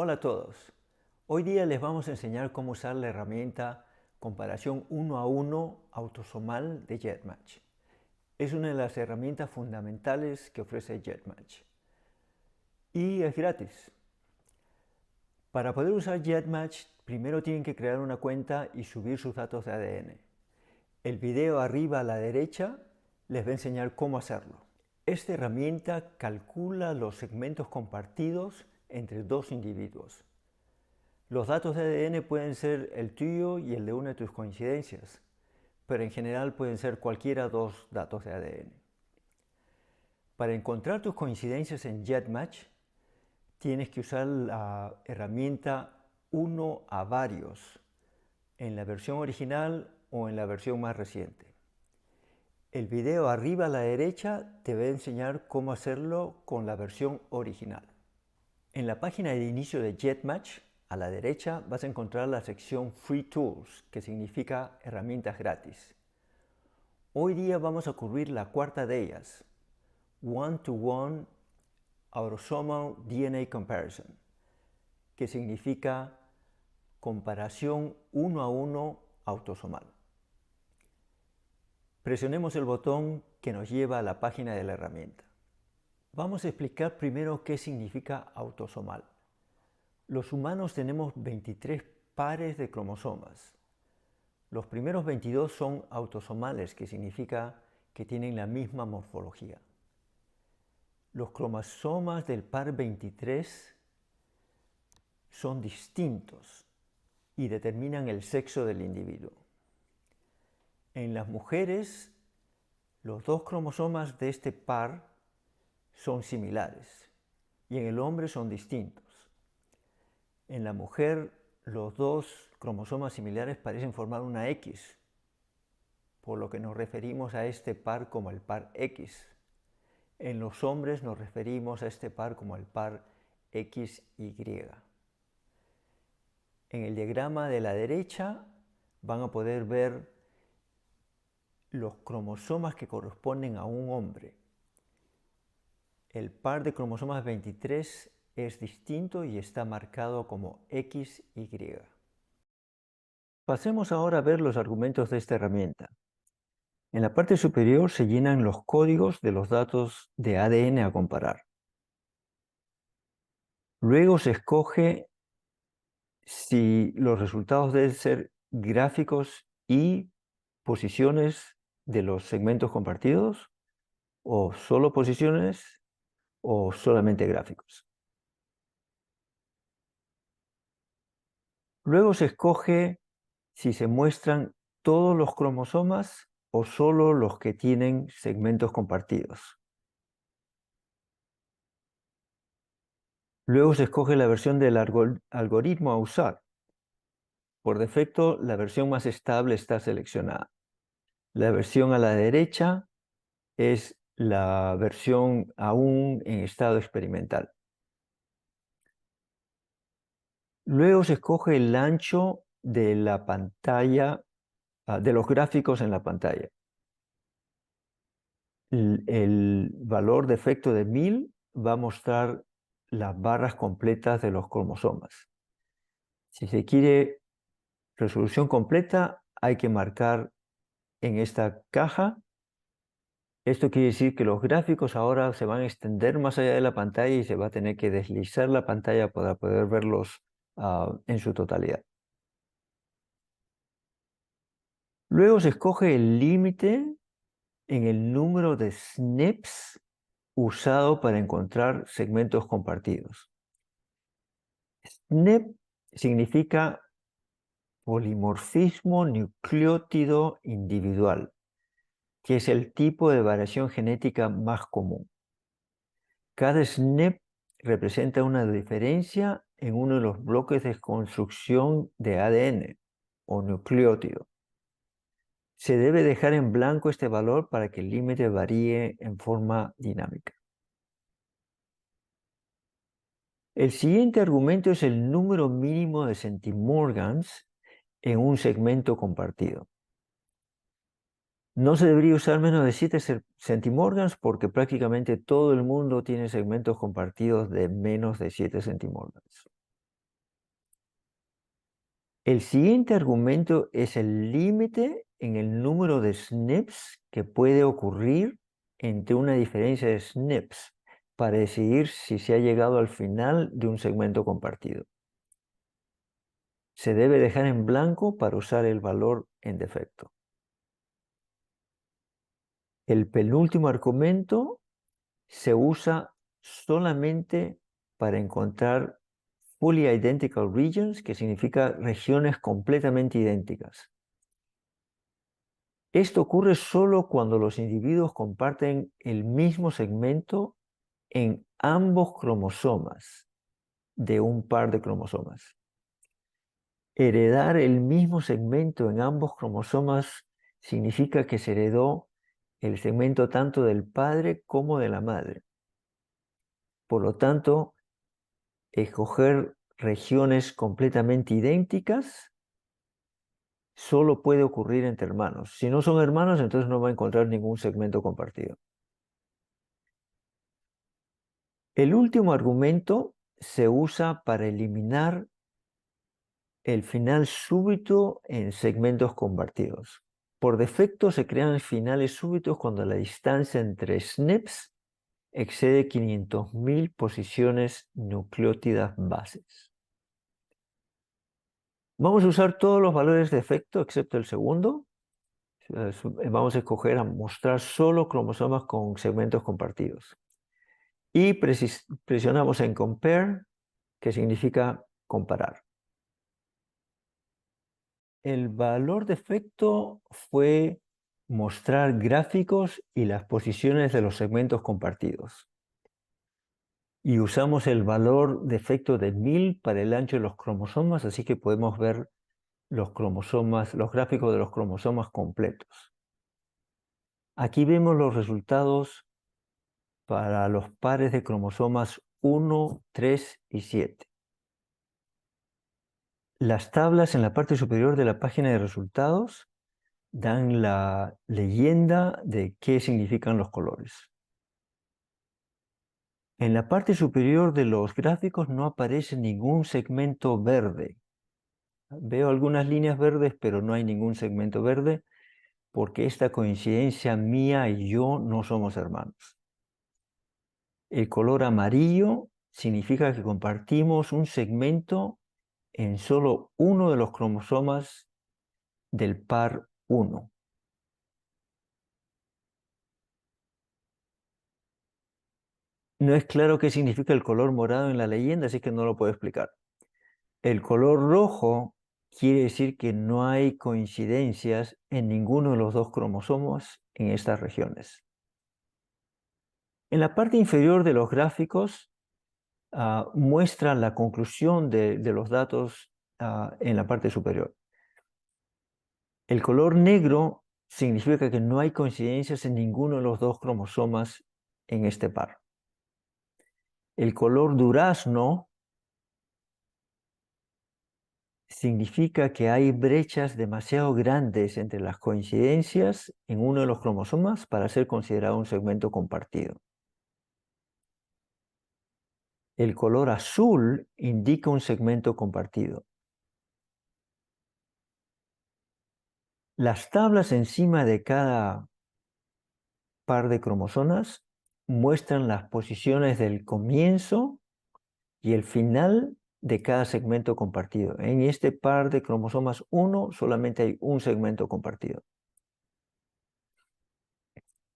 Hola a todos. Hoy día les vamos a enseñar cómo usar la herramienta comparación 1 a 1 autosomal de GEDmatch. Es una de las herramientas fundamentales que ofrece GEDmatch. Y es gratis. Para poder usar GEDmatch, primero tienen que crear una cuenta y subir sus datos de ADN. El video arriba a la derecha les va a enseñar cómo hacerlo. Esta herramienta calcula los segmentos compartidos entre dos individuos. Los datos de ADN pueden ser el tuyo y el de una de tus coincidencias, pero en general pueden ser cualquiera dos datos de ADN. Para encontrar tus coincidencias en GEDmatch, tienes que usar la herramienta 1 a varios, en la versión original o en la versión más reciente. El video arriba a la derecha te va a enseñar cómo hacerlo con la versión original. En la página de inicio de GEDmatch, a la derecha vas a encontrar la sección Free Tools, que significa herramientas gratis. Hoy día vamos a cubrir la cuarta de ellas, One-to-One Autosomal DNA Comparison, que significa comparación 1 a 1 autosomal. Presionemos el botón que nos lleva a la página de la herramienta. Vamos a explicar primero qué significa autosomal. Los humanos tenemos 23 pares de cromosomas. Los primeros 22 son autosomales, que significa que tienen la misma morfología. Los cromosomas del par 23 son distintos y determinan el sexo del individuo. En las mujeres, los dos cromosomas de este par son similares y en el hombre son distintos. En la mujer, los dos cromosomas similares parecen formar una X, por lo que nos referimos a este par como el par X. En los hombres nos referimos a este par como el par XY. En el diagrama de la derecha van a poder ver los cromosomas que corresponden a un hombre. El par de cromosomas 23 es distinto y está marcado como XY. Pasemos ahora a ver los argumentos de esta herramienta. En la parte superior se llenan los códigos de los datos de ADN a comparar. Luego se escoge si los resultados deben ser gráficos y posiciones de los segmentos compartidos, o solo posiciones, o solamente gráficos. Luego se escoge si se muestran todos los cromosomas o solo los que tienen segmentos compartidos. Luego se escoge la versión del algoritmo a usar. Por defecto, la versión más estable está seleccionada. La versión a la derecha es la versión aún en estado experimental. Luego se escoge el ancho de la pantalla, de los gráficos en la pantalla. El valor de efecto de 1000 va a mostrar las barras completas de los cromosomas. Si se quiere resolución completa, hay que marcar en esta caja. Esto quiere decir que los gráficos ahora se van a extender más allá de la pantalla y se va a tener que deslizar la pantalla para poder verlos en su totalidad. Luego se escoge el límite en el número de SNPs usado para encontrar segmentos compartidos. SNP significa polimorfismo nucleótido individual, que es el tipo de variación genética más común. Cada SNP representa una diferencia en uno de los bloques de construcción de ADN o nucleótido. Se debe dejar en blanco este valor para que el límite varíe en forma dinámica. El siguiente argumento es el número mínimo de centimorgans en un segmento compartido. No se debería usar menos de 7 centimorgans porque prácticamente todo el mundo tiene segmentos compartidos de menos de 7 centimorgans. El siguiente argumento es el límite en el número de SNPs que puede ocurrir entre una diferencia de SNPs para decidir si se ha llegado al final de un segmento compartido. Se debe dejar en blanco para usar el valor en defecto. El penúltimo argumento se usa solamente para encontrar fully identical regions, que significa regiones completamente idénticas. Esto ocurre solo cuando los individuos comparten el mismo segmento en ambos cromosomas de un par de cromosomas. Heredar el mismo segmento en ambos cromosomas significa que se heredó el segmento tanto del padre como de la madre. Por lo tanto, escoger regiones completamente idénticas solo puede ocurrir entre hermanos. Si no son hermanos, entonces no va a encontrar ningún segmento compartido. El último argumento se usa para eliminar el final súbito en segmentos compartidos. Por defecto se crean finales súbitos cuando la distancia entre SNPs excede 500.000 posiciones nucleótidas bases. Vamos a usar todos los valores de efecto excepto el segundo. Vamos a escoger a mostrar solo cromosomas con segmentos compartidos. Y presionamos en Compare, que significa comparar. El valor de efecto fue mostrar gráficos y las posiciones de los segmentos compartidos. Y usamos el valor de efecto de 1000 para el ancho de los cromosomas, así que podemos ver los gráficos de los cromosomas completos. Aquí vemos los resultados para los pares de cromosomas 1, 3 y 7. Las tablas en la parte superior de la página de resultados dan la leyenda de qué significan los colores. En la parte superior de los gráficos no aparece ningún segmento verde. Veo algunas líneas verdes, pero no hay ningún segmento verde, porque esta coincidencia mía y yo no somos hermanos. El color amarillo significa que compartimos un segmento en solo uno de los cromosomas del par 1. No es claro qué significa el color morado en la leyenda, así que no lo puedo explicar. El color rojo quiere decir que no hay coincidencias en ninguno de los dos cromosomas en estas regiones. En la parte inferior de los gráficos muestra la conclusión de los datos en la parte superior. El color negro significa que no hay coincidencias en ninguno de los dos cromosomas en este par. El color durazno significa que hay brechas demasiado grandes entre las coincidencias en uno de los cromosomas para ser considerado un segmento compartido. El color azul indica un segmento compartido. Las tablas encima de cada par de cromosomas muestran las posiciones del comienzo y el final de cada segmento compartido. En este par de cromosomas 1 solamente hay un segmento compartido.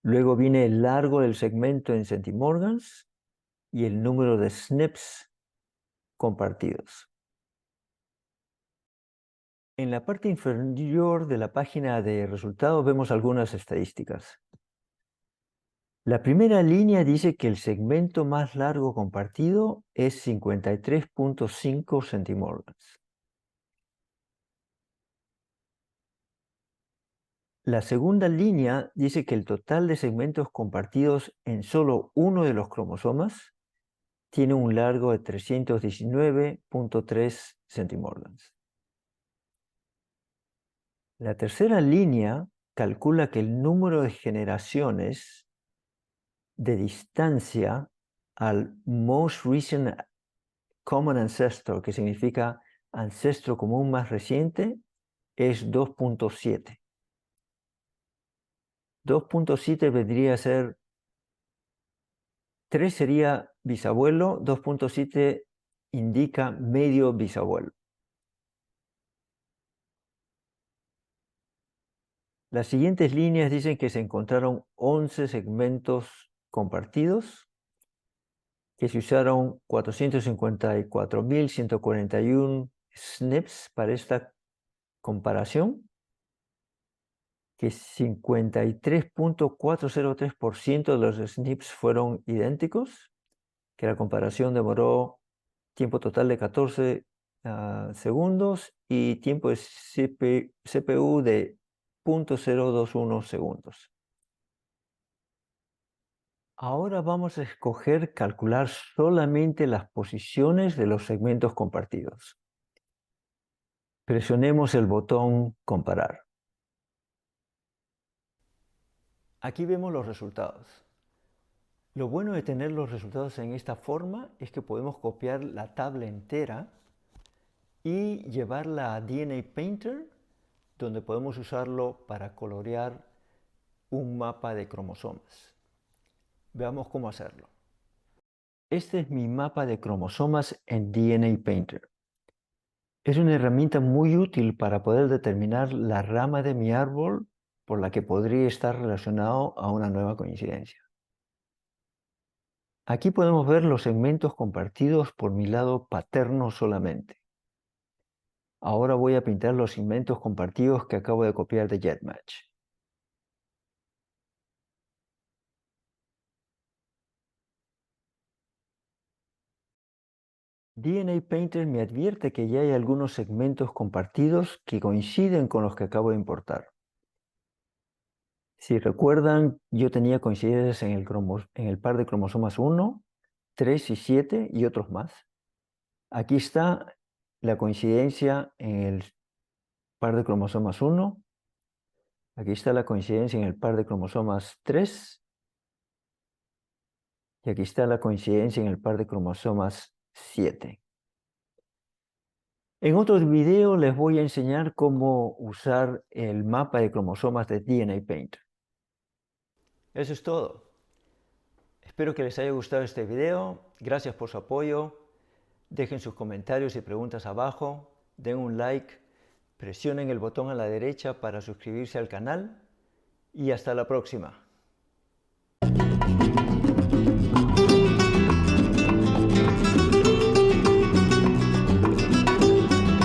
Luego viene el largo del segmento en centimorgans y el número de SNPs compartidos. En la parte inferior de la página de resultados vemos algunas estadísticas. La primera línea dice que el segmento más largo compartido es 53.5 centimorgans. La segunda línea dice que el total de segmentos compartidos en solo uno de los cromosomas tiene un largo de 319.3 centimorgans. La tercera línea calcula que el número de generaciones de distancia al most recent common ancestor, que significa ancestro común más reciente es 2.7. 2.7 vendría a ser 3 sería bisabuelo, 2.7 indica medio bisabuelo. Las siguientes líneas dicen que se encontraron 11 segmentos compartidos, que se usaron 454.141 SNPs para esta comparación, que 53.403% de los SNPs fueron idénticos, que la comparación demoró tiempo total de 14 segundos y tiempo de CPU de 0.021 segundos. Ahora vamos a calcular solamente las posiciones de los segmentos compartidos. Presionemos el botón Comparar. Aquí vemos los resultados. Lo bueno de tener los resultados en esta forma es que podemos copiar la tabla entera y llevarla a DNA Painter, donde podemos usarlo para colorear un mapa de cromosomas. Veamos cómo hacerlo. Este es mi mapa de cromosomas en DNA Painter. Es una herramienta muy útil para poder determinar la rama de mi árbol por la que podría estar relacionado a una nueva coincidencia. Aquí podemos ver los segmentos compartidos por mi lado paterno solamente. Ahora voy a pintar los segmentos compartidos que acabo de copiar de GEDmatch. DNA Painter me advierte que ya hay algunos segmentos compartidos que coinciden con los que acabo de importar. Si recuerdan, yo tenía coincidencias en el par de cromosomas 1, 3 y 7 y otros más. Aquí está la coincidencia en el par de cromosomas 1. Aquí está la coincidencia en el par de cromosomas 3. Y aquí está la coincidencia en el par de cromosomas 7. En otro video les voy a enseñar cómo usar el mapa de cromosomas de DNA Painter. Eso es todo. Espero que les haya gustado este video. Gracias por su apoyo. Dejen sus comentarios y preguntas abajo. Den un like. Presionen el botón a la derecha para suscribirse al canal. Y hasta la próxima.